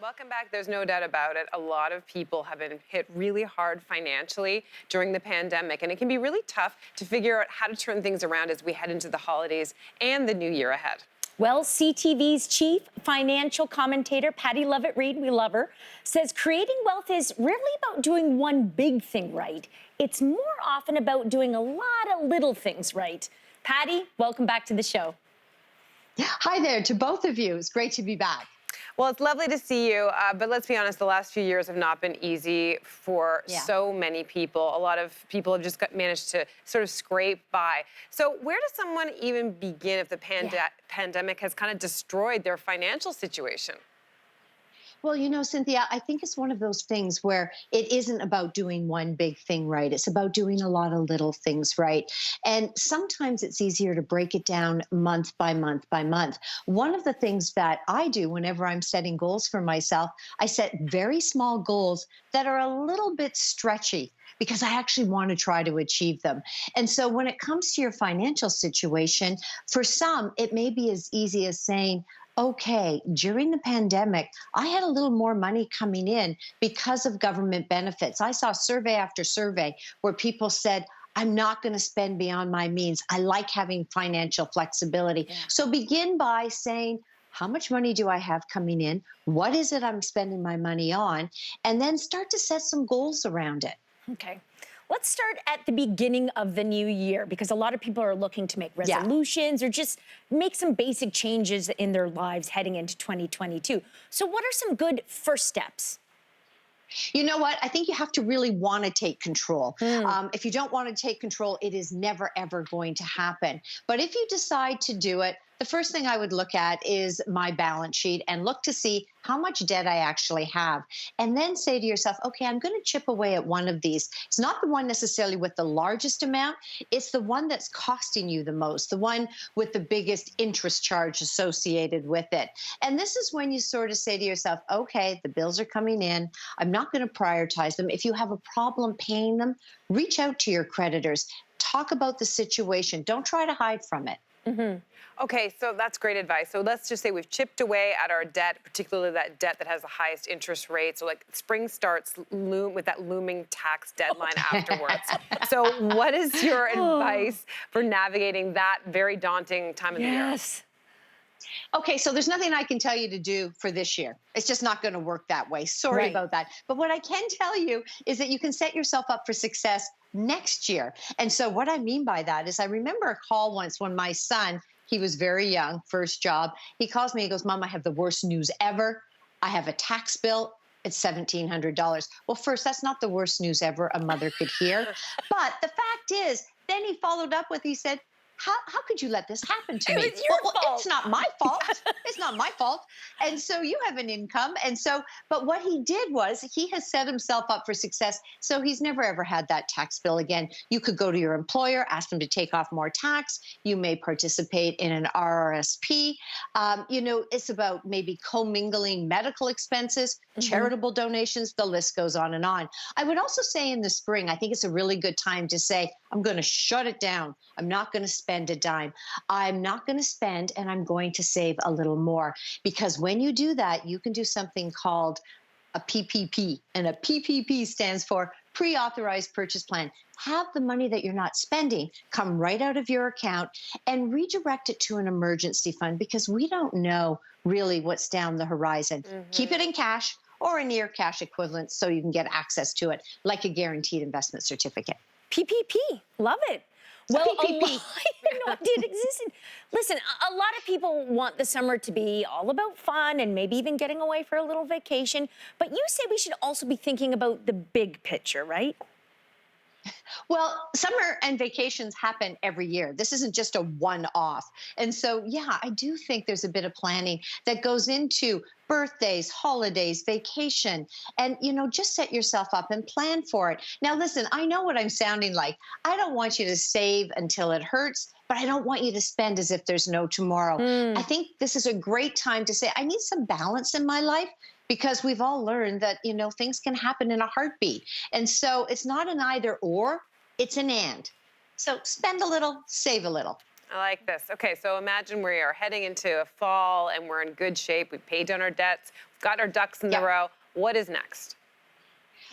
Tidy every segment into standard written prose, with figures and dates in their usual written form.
Welcome back. There's no doubt about it. A lot of people have been hit really hard financially during the pandemic, and it can be really tough to figure out how to turn things around as we head into the holidays and the new year ahead. Well, CTV's chief financial commentator, Patty Levitt-Reid, we love her, says creating wealth is really about doing one big thing right. It's more often about doing a lot of little things right. Patty, welcome back to the show. Hi there to both of you. It's great to be back. Well, it's lovely to see you, but let's be honest, the last few years have not been easy for so many people. A lot of people have just managed to sort of scrape by. So where does someone even begin if the pandemic has kind of destroyed their financial situation? Well, you know, Cynthia, I think it's one of those things where it isn't about doing one big thing right. It's about doing a lot of little things right. And sometimes it's easier to break it down month by month by month. One of the things that I do whenever I'm setting goals for myself, I set very small goals that are a little bit stretchy, because I actually want to try to achieve them. And so when it comes to your financial situation, for some, it may be as easy as saying, okay, during the pandemic, I had a little more money coming in because of government benefits. I saw survey after survey where people said, I'm not going to spend beyond my means. I like having financial flexibility. So begin by saying, how much money do I have coming in? What is it I'm spending my money on? And then start to set some goals around it. Okay. Let's start at the beginning of the new year, because a lot of people are looking to make resolutions or just make some basic changes in their lives heading into 2022. So what are some good first steps? You know what? I think you have to really want to take control. If you don't want to take control, it is never, ever going to happen. But if you decide to do it, the first thing I would look at is my balance sheet and look to see how much debt I actually have. And then say to yourself, okay, I'm going to chip away at one of these. It's not the one necessarily with the largest amount. It's the one that's costing you the most, the one with the biggest interest charge associated with it. And this is when you sort of say to yourself, okay, the bills are coming in. I'm not going to prioritize them. If you have a problem paying them, reach out to your creditors. Talk about the situation. Don't try to hide from it. Okay, so that's great advice. So let's just say we've chipped away at our debt, particularly that debt that has the highest interest rate. So like spring starts with that looming tax deadline afterwards. So what is your advice for navigating that very daunting time of the year? Okay, so there's nothing I can tell you to do for this year. It's just not going to work that way. Sorry about that. But what I can tell you is that you can set yourself up for success next year. And so what I mean by that is I remember a call once when my son, he was very young, first job. He calls me, he goes, Mom, I have the worst news ever. I have a tax bill. It's $1,700. Well, first, that's not the worst news ever a mother could hear. But the fact is, then he followed up with, he said, how could you let this happen to me? It was your fault. It's not my fault. It's not my fault. And so you have an income. And so, but what he did was he has set himself up for success. So he's never, ever had that tax bill again. You could go to your employer, ask them to take off more tax. You may participate in an RRSP. You know, it's about maybe commingling medical expenses, charitable donations, the list goes on and on. I would also say in the spring, I think it's a really good time to say, I'm going to shut it down. I'm not going to spend a dime. I'm not going to spend, and I'm going to save a little more. Because when you do that, you can do something called a PPP. And a PPP stands for pre-authorized purchase plan. Have the money that you're not spending come right out of your account and redirect it to an emergency fund, because we don't know really what's down the horizon. Keep it in cash or a near cash equivalent so you can get access to it, like a guaranteed investment certificate. PPP, love it. Well, I didn't know it did exist. Listen, a lot of people want the summer to be all about fun and maybe even getting away for a little vacation. But you say we should also be thinking about the big picture, right? Well, summer and vacations happen every year. This isn't just a one-off. And so, yeah, I do think there's a bit of planning that goes into birthdays, holidays, vacation, and, you know, just set yourself up and plan for it. Now, listen, I know what I'm sounding like. I don't want you to save until it hurts, but I don't want you to spend as if there's no tomorrow. I think this is a great time to say, I need some balance in my life, because we've all learned that, you know, things can happen in a heartbeat. And so it's not an either or, it's an and. So spend a little, save a little. I like this. Okay, so imagine we are heading into a fall and we're in good shape. We paid down our debts. got our ducks in the Yeah. row. What is next?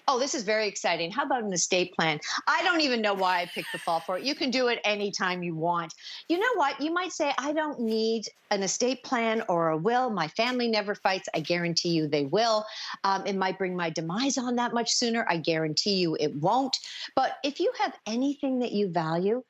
Oh, this is very exciting. How about an estate plan? I don't even know why I picked the fall for it. You can do it anytime you want. You know what? You might say, I don't need an estate plan or a will. My family never fights. I guarantee you they will. It might bring my demise on that much sooner. I guarantee you it won't. But if you have anything that you value,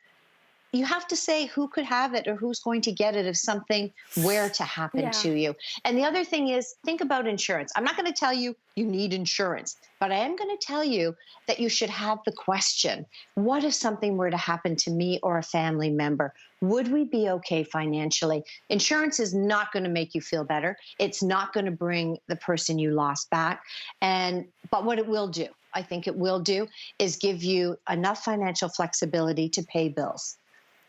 you have to say who could have it or who's going to get it if something were to happen Yeah. to you. And the other thing is, think about insurance. I'm not going to tell you you need insurance, but I am going to tell you that you should have the question, what if something were to happen to me or a family member? Would we be okay financially? Insurance is not going to make you feel better. It's not going to bring the person you lost back. But what it will do, I think it will do, is give you enough financial flexibility to pay bills.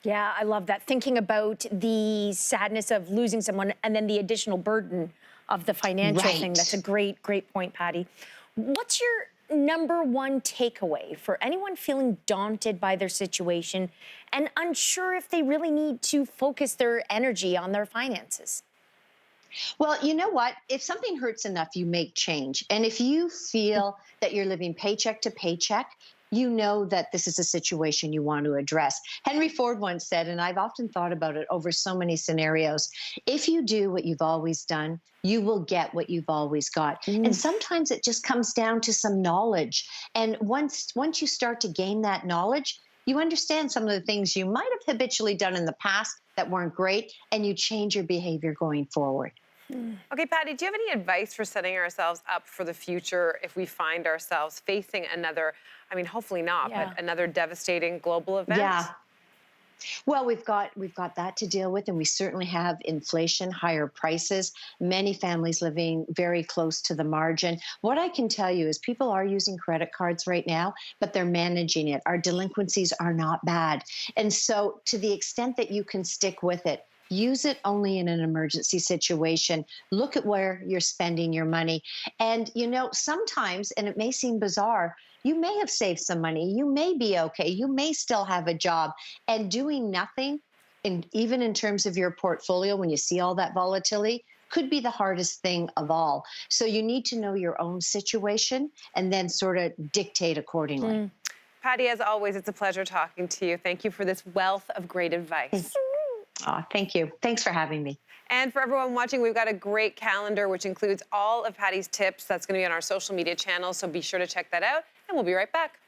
Yeah, I love that. Thinking about the sadness of losing someone and then the additional burden of the financial thing. Right. That's a great, great point, Patty. What's your number one takeaway for anyone feeling daunted by their situation and unsure if they really need to focus their energy on their finances? Well, you know what? If something hurts enough, you make change. And if you feel that you're living paycheck to paycheck, you know that this is a situation you want to address. Henry Ford once said, and I've often thought about it over so many scenarios, if you do what you've always done, you will get what you've always got. And sometimes it just comes down to some knowledge. And once you start to gain that knowledge, you understand some of the things you might have habitually done in the past that weren't great, and you change your behavior going forward. Okay, Patty, do you have any advice for setting ourselves up for the future if we find ourselves facing another, I mean, hopefully not, Yeah. but another devastating global event? Yeah. Well, we've got that to deal with, and we certainly have inflation, higher prices, many families living very close to the margin. What I can tell you is people are using credit cards right now, but they're managing it. Our delinquencies are not bad. And so to the extent that you can stick with it, use it only in an emergency situation. Look at where you're spending your money. And, sometimes, and it may seem bizarre, you may have saved some money. You may be okay. You may still have a job. And doing nothing, even in terms of your portfolio, when you see all that volatility, could be the hardest thing of all. So you need to know your own situation and then sort of dictate accordingly. Patty, as always, it's a pleasure talking to you. Thank you for this wealth of great advice. Thank you. Thanks for having me. And for everyone watching, we've got a great calendar, which includes all of Patty's tips. That's going to be on our social media channels, so be sure to check that out, and we'll be right back.